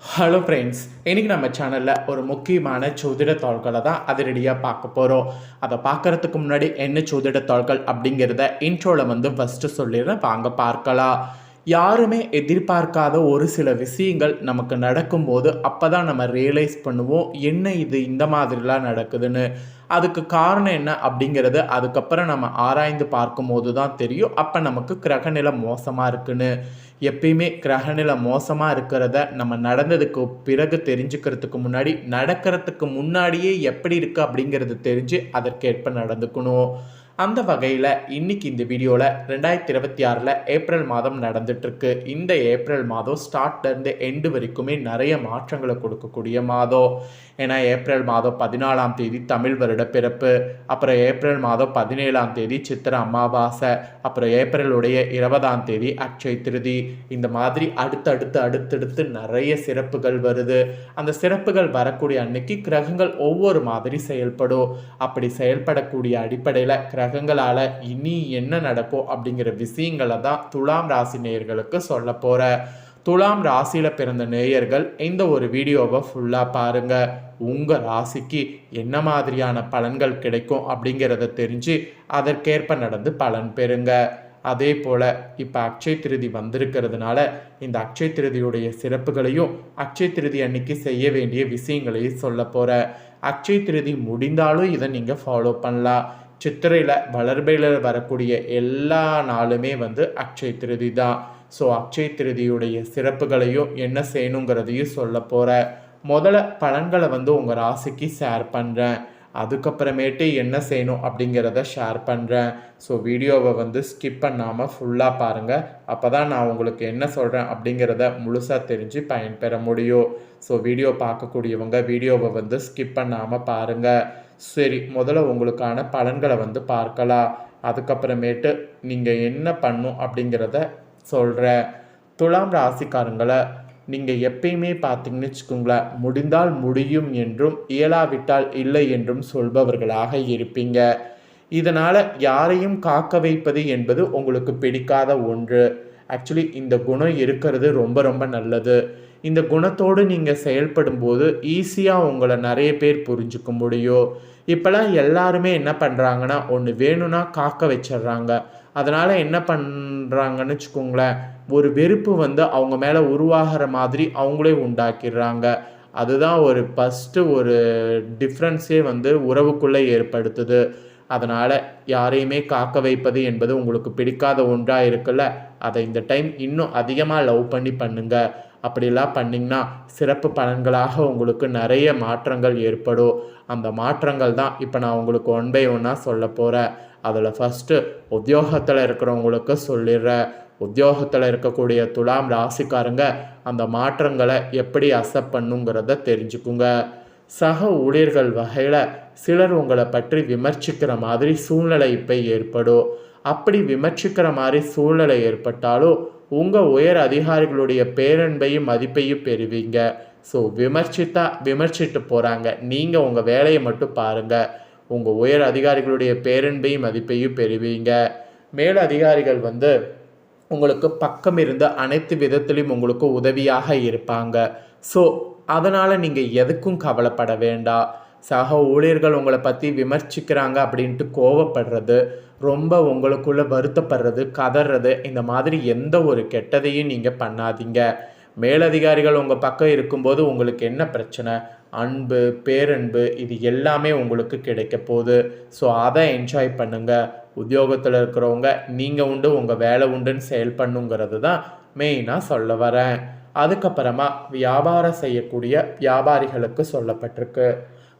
Hello friends, இன்றைக்கி நம்ம சேனலில் ஒரு முக்கியமான ஜோதிட தாள்களை தான் அதிரடியாக பார்க்க போகிறோம். அதை பார்க்குறதுக்கு முன்னாடி என்ன ஜோதிட தாள்கள் அப்படிங்கிறத இன்ட்ரோவில் ஃபஸ்ட்டு சொல்லிடுறேன், வாங்க பார்க்கலாம். யாருமே எதிர்பார்க்காத ஒரு சில விஷயங்கள் நமக்கு நடக்கும்போது அப்போ தான் நம்ம ரியலைஸ் பண்ணுவோம், என்ன இது இந்த மாதிரிலாம் நடக்குதுன்னு. அதுக்கு காரணம் என்ன அப்படிங்கிறது அதுக்கப்புறம் நம்ம ஆராய்ந்து பார்க்கும்போது தான் தெரியும், அப்போ நமக்கு கிரகநிலை மோசமாக இருக்குன்னு. எப்பயுமே கிரகநிலை மோசமாக இருக்கிறத நம்ம நடந்ததுக்கு பிறகு தெரிஞ்சுக்கிறதுக்கு முன்னாடி, நடக்கிறதுக்கு முன்னாடியே எப்படி இருக்குது அப்படிங்கிறது தெரிஞ்சு அதற்கேற்ப நடந்துக்கணும். அந்த வகையில் இன்றைக்கி இந்த வீடியோவில் 2026 ஏப்ரல் மாதம் நடந்துகிட்ருக்கு. இந்த ஏப்ரல் மாதம் ஸ்டார்ட்லேருந்து எண்டு வரைக்குமே நிறைய மாற்றங்களை கொடுக்கக்கூடிய மாதம். ஏன்னா ஏப்ரல் மாதம் 14ஆம் தேதி தமிழ் வருட பிறப்பு, அப்புறம் ஏப்ரல் மாதம் 17ஆம் தேதி சித்திர அமாவாசை, அப்புறம் ஏப்ரலுடைய 20ஆம் தேதி அக்ஷய திருதி. இந்த மாதிரி அடுத்தடுத்து நிறைய சிறப்புகள் வருது. அந்த சிறப்புகள் வரக்கூடிய அன்னைக்கு கிரகங்கள் ஒவ்வொரு மாதிரி செயல்படும். அப்படி செயல்படக்கூடிய அடிப்படையில் கிரகங்களால் இனி என்ன நடக்கும் அப்படிங்கிற விஷயங்களை தான் துலாம் ராசி நேயர்களுக்கு சொல்ல போகிறேன். துலாம் ராசியில் பிறந்த நேயர்கள் இந்த ஒரு வீடியோவை ஃபுல்லாக பாருங்கள். உங்கள் ராசிக்கு என்ன மாதிரியான பலன்கள் கிடைக்கும் அப்படிங்கிறத தெரிஞ்சு அதற்கேற்ப நடந்து பலன் பெறுங்க. அதே போல் இப்போ அக்ஷய திருதி வந்திருக்கிறதுனால இந்த அக்ஷய திருதியுடைய சிறப்புகளையும் அக்ஷய திருதி அன்னைக்கு செய்ய வேண்டிய விஷயங்களையும் சொல்ல போகிறேன். அக்ஷய திருதி முடிந்தாலும் இதை நீங்கள் ஃபாலோ பண்ணலாம். சித்திரையில் வளர்பையில் வரக்கூடிய எல்லா நாளுமே அக்ஷய திருதி தான். ஸோ அக்ஷய திருதியுடைய சிறப்புகளையும் என்ன செய்யணுங்கிறதையும் சொல்ல போகிறேன். முதல்ல பலன்களை உங்கள் ராசிக்கு ஷேர் பண்ணுறேன். அதுக்கப்புறமேட்டு என்ன செய்யணும் அப்படிங்கிறத ஷேர் பண்ணுறேன். ஸோ வீடியோவை ஸ்கிப் பண்ணாமல் ஃபுல்லாக பாருங்கள். அப்போ தான் நான் உங்களுக்கு என்ன சொல்கிறேன் அப்படிங்கிறத முழுசாக தெரிஞ்சு பயன்பெற முடியும். ஸோ வீடியோ பார்க்கக்கூடியவங்க வீடியோவை ஸ்கிப் பண்ணாமல் பாருங்கள். சரி, முதல்ல உங்களுக்கான பலன்களை பார்க்கலாம். அதுக்கப்புறமேட்டு நீங்கள் என்ன பண்ணும் அப்படிங்கிறத சொல்கிறேன். துலாம் ராசிக்காரங்களை நீங்கள் எப்பயுமே பார்த்தீங்கன்னு வச்சுக்கோங்களேன், முடிந்தால் முடியும் என்றும் இயலாவிட்டால் இல்லை என்றும் சொல்பவர்களாக இருப்பீங்க. இதனால் யாரையும் காக்க வைப்பது என்பது உங்களுக்கு பிடிக்காத ஒன்று. ஆக்சுவலி இந்த குணம் இருக்கிறது ரொம்ப ரொம்ப நல்லது. இந்த குணத்தோடு நீங்கள் செயல்படும்போது ஈஸியாக உங்களை நிறைய பேர் புரிஞ்சுக்க முடியும். இப்போலாம் எல்லாருமே என்ன பண்ணுறாங்கன்னா, ஒன்று வேணும்னா காக்க வச்சிடுறாங்க. அதனால் என்ன பண்ணுறாங்கன்னு வச்சுக்கோங்களேன், ஒரு வெறுப்பு அவங்க மேலே உருவாகிற மாதிரி அவங்களே உண்டாக்கிடுறாங்க. அதுதான் ஒரு ஃபஸ்ட்டு ஒரு டிஃப்ரென்ஸே உறவுக்குள்ளே ஏற்படுத்துது. அதனால் யாரையுமே காக்க வைப்பது என்பது உங்களுக்கு பிடிக்காத ஒன்றாக இருக்குல்ல, அதை இந்த டைம் இன்னும் அதிகமாக லவ் பண்ணி பண்ணுங்கள். அப்படிலாம் பண்ணிங்கன்னா சிறப்பு பலன்களாக உங்களுக்கு நிறைய மாற்றங்கள் ஏற்படும். அந்த மாற்றங்கள் தான் இப்போ நான் உங்களுக்கு 1 by 1 சொல்ல போகிறேன். அதில் ஃபஸ்ட்டு உத்தியோகத்தில் இருக்கிறவங்களுக்கு சொல்லிடுறேன். உத்தியோகத்தில் இருக்கக்கூடிய துலாம் ராசிக்காரங்க அந்த மாற்றங்களை எப்படி அக்செப்ட் பண்ணுங்கிறத தெரிஞ்சுக்குங்க. சக ஊழியர்கள் வகையில் சிலர் உங்களை பற்றி விமர்சிக்கிற மாதிரி சூழ்நிலை இப்போ ஏற்படும். அப்படி விமர்சிக்கிற மாதிரி சூழ்நிலை ஏற்பட்டாலும் உங்கள் உயர் அதிகாரிகளுடைய பேரன்பையும் மதிப்பையும் பெறுவீங்க. ஸோ விமர்சிட்டு போகிறாங்க, நீங்கள் உங்கள் வேலையை மட்டும் பாருங்கள். உங்கள் உயர் அதிகாரிகளுடைய பேரன்பையும் மதிப்பையும் பெறுவீங்க. மேல் அதிகாரிகள் உங்களுக்கு பக்கம் இருந்து அனைத்து விதத்திலையும் உங்களுக்கு உதவியாக இருப்பாங்க. ஸோ அதனால் நீங்கள் எதுக்கும் கவலைப்பட வேண்டாம். சக ஊழியர்கள் உங்களை பற்றி விமர்சிக்கிறாங்க அப்படின்ட்டு கோவப்படுறது, ரொம்ப உங்களுக்குள்ளே வருத்தப்படுறது, கதறது, இந்த மாதிரி எந்த ஒரு கெட்டதையும் நீங்கள் பண்ணாதீங்க. மேலதிகாரிகள் உங்கள் பக்கம் இருக்கும்போது உங்களுக்கு என்ன பிரச்சனை? அன்பு, பேரன்பு, இது எல்லாமே உங்களுக்கு கிடைக்க போகுது. ஸோ அதை என்ஜாய் பண்ணுங்கள். உத்தியோகத்தில் இருக்கிறவங்க நீங்கள் உண்டு உங்கள் வேலை உண்டுன்னு செயல்பண்ணுங்கிறது தான் மெயினாக சொல்ல வரேன். அதுக்கப்புறமா வியாபாரம் செய்யக்கூடிய வியாபாரிகளுக்கு சொல்லப்பட்டிருக்கு.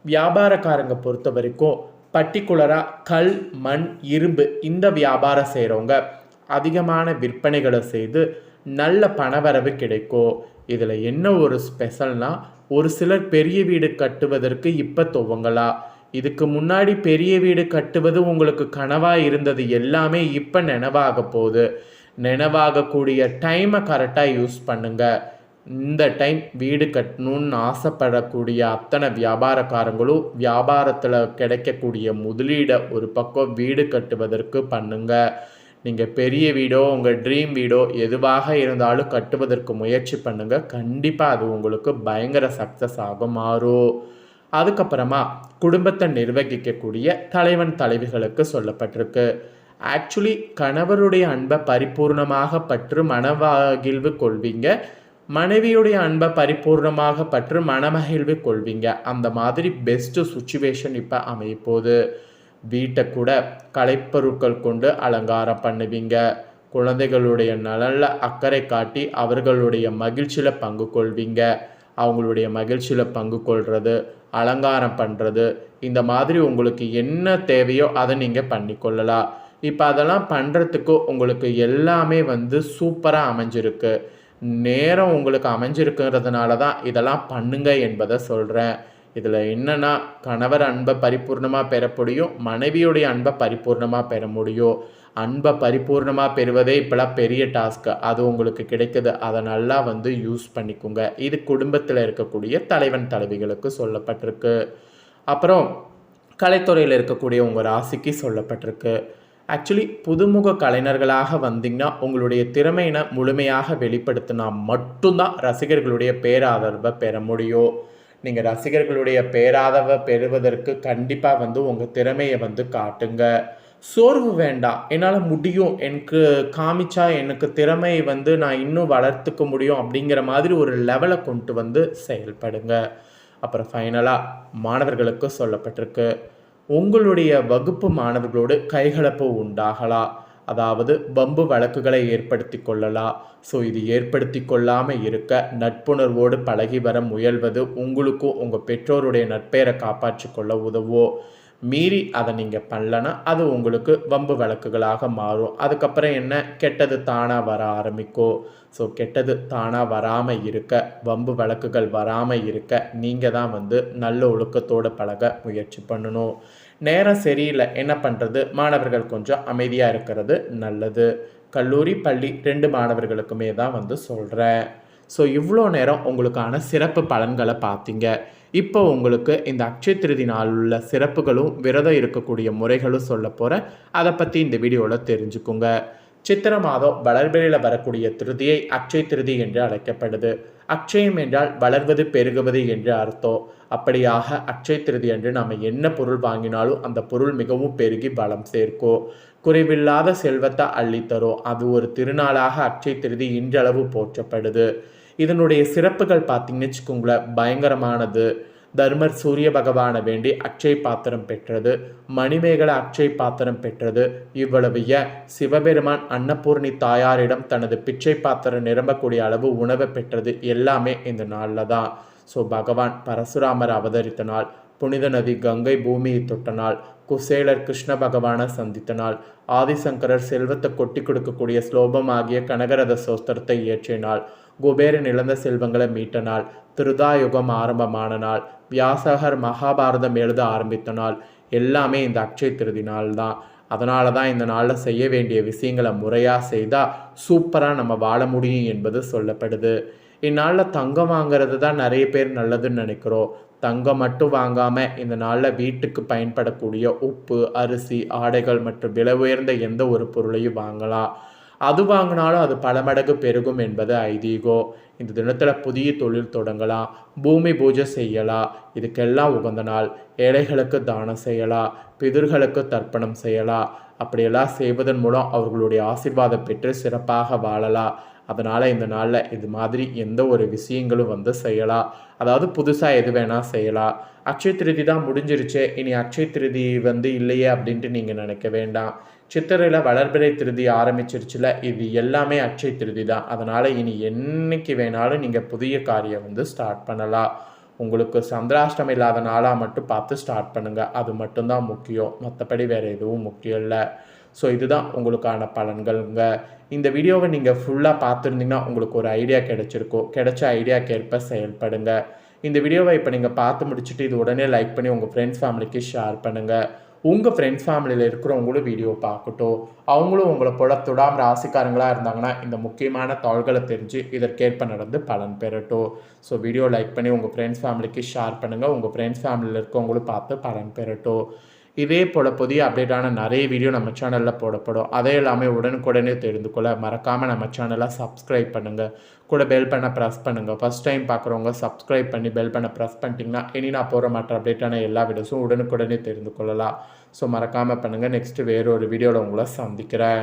வியாபாரக்காரங்க பொறுத்த வரைக்கும் பர்டிகுலராக கல், மண், இரும்பு இந்த வியாபாரம் செய்கிறவங்க அதிகமான விற்பனைகளை செய்து நல்ல பணவரவு கிடைக்கும். இதில் என்ன ஒரு ஸ்பெஷல்னால், ஒரு சிலர் பெரிய வீடு கட்டுவதற்கு இப்போ துவங்கலாம். இதுக்கு முன்னாடி பெரிய வீடு கட்டுவது உங்களுக்கு கனவாக இருந்தது எல்லாமே இப்போ நினைவாக போகுது. நினைவாகக்கூடிய டைமை கரெக்டாக யூஸ் பண்ணுங்கள். இந்த டைம் வீடு கட்டணும்னு ஆசைப்படக்கூடிய அத்தனை வியாபாரக்காரங்களும் வியாபாரத்தில் கிடைக்கக்கூடிய முதலீடை ஒரு பக்கம் வீடு கட்டுவதற்கு பண்ணுங்க. நீங்கள் பெரிய வீடோ உங்கள் ட்ரீம் வீடோ எதுவாக இருந்தாலும் கட்டுவதற்கு முயற்சி பண்ணுங்கள். கண்டிப்பாக அது உங்களுக்கு பயங்கர சக்ஸஸ் ஆக மாறும். அதுக்கப்புறமா குடும்பத்தை நிர்வகிக்கக்கூடிய தலைவன் தலைவிகளுக்கு சொல்லப்பட்டிருக்கு. ஆக்சுவலி கணவருடைய அன்பை பரிபூர்ணமாக பற்று மனமகிழ்வு கொள்வீங்க, மனைவியுடைய அன்பை பரிபூர்ணமாக பற்று மனமகிழ்வு கொள்வீங்க. அந்த மாதிரி பெஸ்ட்டு சுச்சுவேஷன் இப்போ அமையப்போகுது. வீட்டை கூட கலைப்பொருட்கள் கொண்டு அலங்காரம் பண்ணுவீங்க. குழந்தைகளுடைய நலனில் அக்கறை காட்டி அவர்களுடைய மகிழ்ச்சியில் பங்கு கொள்வீங்க. அவங்களுடைய மகிழ்ச்சியில் பங்கு கொள்வது, அலங்காரம் பண்ணுறது, இந்த மாதிரி உங்களுக்கு என்ன தேவையோ அதை நீங்கள் பண்ணிக்கொள்ளலாம். இப்போ அதெல்லாம் பண்ணுறதுக்கு உங்களுக்கு எல்லாமே சூப்பராக அமைஞ்சிருக்கு. நேரம் உங்களுக்கு அமைஞ்சிருக்கிறதுனால தான் இதெல்லாம் பண்ணுங்க என்பதை சொல்கிறேன். இதில் என்னென்னா, கணவர் அன்பை பரிபூர்ணமாக பெற முடியும், மனைவியுடைய அன்பை பரிபூர்ணமாக பெற முடியும். அன்பை பரிபூர்ணமாக பெறுவதே இப்போலாம் பெரிய டாஸ்க்கு. அது உங்களுக்கு கிடைக்குது. அதை நல்லா யூஸ் பண்ணிக்கோங்க. இது குடும்பத்தில் இருக்கக்கூடிய தலைவன் தலைவிகளுக்கு சொல்லப்பட்டிருக்கு. அப்புறம் கலைத்துறையில் இருக்கக்கூடிய உங்கள் ராசிக்கு சொல்லப்பட்டிருக்கு. ஆக்சுவலி புதுமுக கலைஞர்களாக வந்தீங்கன்னா உங்களுடைய திறமையினை முழுமையாக வெளிப்படுத்தினா மட்டும்தான் ரசிகர்களுடைய பேராதரவை பெற முடியும். நீங்கள் ரசிகர்களுடைய பேராதரவை பெறுவதற்கு கண்டிப்பாக உங்கள் திறமையை காட்டுங்க. சோர்வு வேண்டாம். என்னால் முடியும், எனக்கு காமிச்சா எனக்கு திறமையை நான் இன்னும் வளர்த்துக்க முடியும் அப்படிங்கிற மாதிரி ஒரு லெவலை கொண்டு செயல்படுங்க. அப்புறம் ஃபைனலாக மாணவர்களுக்கு சொல்லப்பட்டிருக்கு. உங்களுடைய வகுப்பு மாணவர்களோடு கைகலப்பு உண்டாகலாம், அதாவது வம்பு வழக்குகளை ஏற்படுத்தி கொள்ளலாம். ஸோ இது ஏற்படுத்தி கொள்ளாமல் இருக்க நட்புணர்வோடு பழகி வர முயல்வது உங்களுக்கும் உங்கள் பெற்றோருடைய நட்பெயரை காப்பாற்றி கொள்ள உதவும். மீறி அதை நீங்கள் பண்ணலன்னா அது உங்களுக்கு வம்பு வழக்குகளாக மாறும். அதுக்கப்புறம் என்ன, கெட்டது தானாக வர ஆரம்பிக்கும். ஸோ கெட்டது தானாக வராமல் இருக்க, வம்பு வழக்குகள் வராமல் இருக்க நீங்கள் தான் நல்ல ஒழுக்கத்தோடு பழக முயற்சி பண்ணணும். நேரம் சரியில்லை, என்ன பண்ணுறது, மாணவர்கள் கொஞ்சம் அமைதியாக இருக்கிறது நல்லது. கல்லூரி பள்ளி 2 மாணவர்களுக்குமே தான் சொல்கிறேன். ஸோ இவ்வளோ நேரம் உங்களுக்கான சிறப்பு பலன்களை பார்த்தீங்க. இப்போ உங்களுக்கு இந்த அக்ஷய திருதி நாள் உள்ள சிறப்புகளும் விரதம் இருக்கக்கூடிய முறைகளும் சொல்ல போகிறேன். அதை பற்றி இந்த வீடியோவில் தெரிஞ்சுக்குங்க. சித்திர மாதம் வளர்பிறையில் வரக்கூடிய திருதியை அக்ஷய திருதி என்று அழைக்கப்படுது. அக்ஷயம் என்றால் வளர்வது பெருகுவது என்று அர்த்தம். அப்படியாக அக்ஷய திருதி என்று நாம் என்ன பொருள் வாங்கினாலும் அந்த பொருள் மிகவும் பெருகி பலம் சேர்க்கும், குறைவில்லாத செல்வத்தை அள்ளித்தரும். அது ஒரு திருநாளாக அக்ஷய திருதி இன்றளவு போற்றப்படுது. இதனுடைய சிறப்புகள் பார்த்தீங்கன்னு வச்சுக்கோங்களேன், பயங்கரமானது. தர்மர் சூரிய பகவானை வேண்டி அக்ஷய பாத்திரம் பெற்றது, மணிமேகலை அக்ஷய பாத்திரம் பெற்றது. இவ்வளவு சிவபெருமான் அன்னபூர்ணி தாயாரிடம் தனது பிச்சை பாத்திரம் நிரம்பக்கூடிய அளவு உணவை பெற்றது. எல்லாமே இந்த நாளில் தான். ஸோ பகவான் பரசுராமர் அவதரித்த நாள், புனித நதி கங்கை பூமியை தொட்ட நாள், குசேலர் கிருஷ்ண பகவானை சந்தித்த நாள், ஆதிசங்கரர் செல்வத்தை கொட்டி கொடுக்கக்கூடிய ஸ்லோபமாகிய கனகரத சோஸ்திரத்தை இயற்றிய நாள், குபேரன் இழந்த செல்வங்களை மீட்ட நாள், திருதாயுகம் ஆரம்பமான நாள், வியாசகர் மகாபாரதம் எழுத ஆரம்பித்த நாள். எல்லாமே இந்த அக்ஷய திருதி நாள் தான். அதனால தான் இந்த நாளில் செய்ய வேண்டிய விஷயங்களை முறையாக செய்தால் சூப்பராக நம்ம வாழ முடியும் என்பது சொல்லப்படுது. இந்நாளில் தங்கம் வாங்கிறது தான் நிறைய பேர் நல்லதுன்னு நினைக்கிறோம். தங்கம் மட்டும் வாங்காமல் இந்த நாளில் வீட்டுக்கு பயன்படக்கூடிய உப்பு, அரிசி, ஆடைகள் மற்றும் விலை உயர்ந்த எந்த ஒரு பொருளையும் வாங்கலாம். அது வாங்கினாலும் அது பல மடங்கு பெருகும் என்பது ஐதீகம். இந்த தினத்தில் புதிய தொழில் தொடங்கலாம், பூமி பூஜை செய்யலாம். இதுக்கெல்லாம் உகந்த நாள். ஏழைகளுக்கு தானம் செய்யலாம், பிதர்களுக்கு தர்ப்பணம் செய்யலாம். அப்படியெல்லாம் செய்வதன் மூலம் அவர்களுடைய ஆசீர்வாதம் பெற்று சிறப்பாக வாழலாம். அதனால் இந்த நாளில் இது மாதிரி எந்த ஒரு விஷயங்களும் செய்யலாம். அதாவது புதுசாக எது வேணால் செய்யலாம். அக்ஷய திருதி தான் முடிஞ்சிருச்சே, இனி அக்ஷய திருதி இல்லையே அப்படின்ட்டு நீங்கள் நினைக்க வேண்டாம். சித்திரையில் வளர்பிறை திருதி ஆரம்பிச்சிருச்சுல, இது எல்லாமே அக்ஷய திருதி தான். அதனால் இனி என்னைக்கு வேணாலும் நீங்கள் புதிய காரியம் ஸ்டார்ட் பண்ணலாம். உங்களுக்கு சந்திராஷ்டமம் இல்லாத நாளாக மட்டும் பார்த்து ஸ்டார்ட் பண்ணுங்கள். அது மட்டும்தான் முக்கியம், மற்றபடி வேறு எதுவும் முக்கியம் இல்லை. ஸோ இதுதான் உங்களுக்கான பலன்கள்ங்க. இந்த வீடியோவை நீங்கள் ஃபுல்லாக பார்த்துருந்தீங்கன்னா உங்களுக்கு ஒரு ஐடியா கிடைச்சிருக்கும். கிடைச்ச ஐடியாக்கு ஏற்ப செயல்படுங்க. இந்த வீடியோவை இப்போ நீங்கள் பார்த்து முடிச்சுட்டு இது உடனே லைக் பண்ணி உங்கள் ஃப்ரெண்ட்ஸ் ஃபேமிலிக்கு ஷேர் பண்ணுங்கள். உங்கள் ஃப்ரெண்ட்ஸ் ஃபேமிலியில் இருக்கிறவங்களும் வீடியோ பார்க்கட்டும். அவங்களும் உங்களை போல துலாம் ராசிக்காரங்களாக இருந்தாங்கன்னா இந்த முக்கியமான தாள்களை தெரிஞ்சு இதற்கேற்ப நடந்து பலன் பெறட்டும். ஸோ வீடியோ லைக் பண்ணி உங்கள் ஃப்ரெண்ட்ஸ் ஃபேமிலிக்கு ஷேர் பண்ணுங்கள். உங்கள் ஃப்ரெண்ட்ஸ் ஃபேமிலியில் இருக்கவங்களும் பார்த்து பலன் பெறட்டும். இதே போல் புதிய அப்டேட்டான நிறைய வீடியோ நம்ம சேனலில் போடப்படும். அதை எல்லாமே உடனுக்குடனே தெரிந்து கொள்ள மறக்காமல் நம்ம சேனலை சப்ஸ்கிரைப் பண்ணுங்கள். கூட பெல் பண்ண ப்ரெஸ் பண்ணுங்கள். ஃபஸ்ட் டைம் பார்க்குறவங்க சப்ஸ்கிரைப் பண்ணி பெல் பண்ண ப்ரெஸ் பண்ணிட்டீங்கன்னா இனி நான் போகிற மற்ற அப்டேட்டான எல்லா வீடியோஸும் உடனுக்குடனே தெரிந்து கொள்ளலாம். ஸோ மறக்காமல் பண்ணுங்கள். நெக்ஸ்ட்டு வேறு ஒரு வீடியோவில் உங்களை சந்திக்கிறேன்.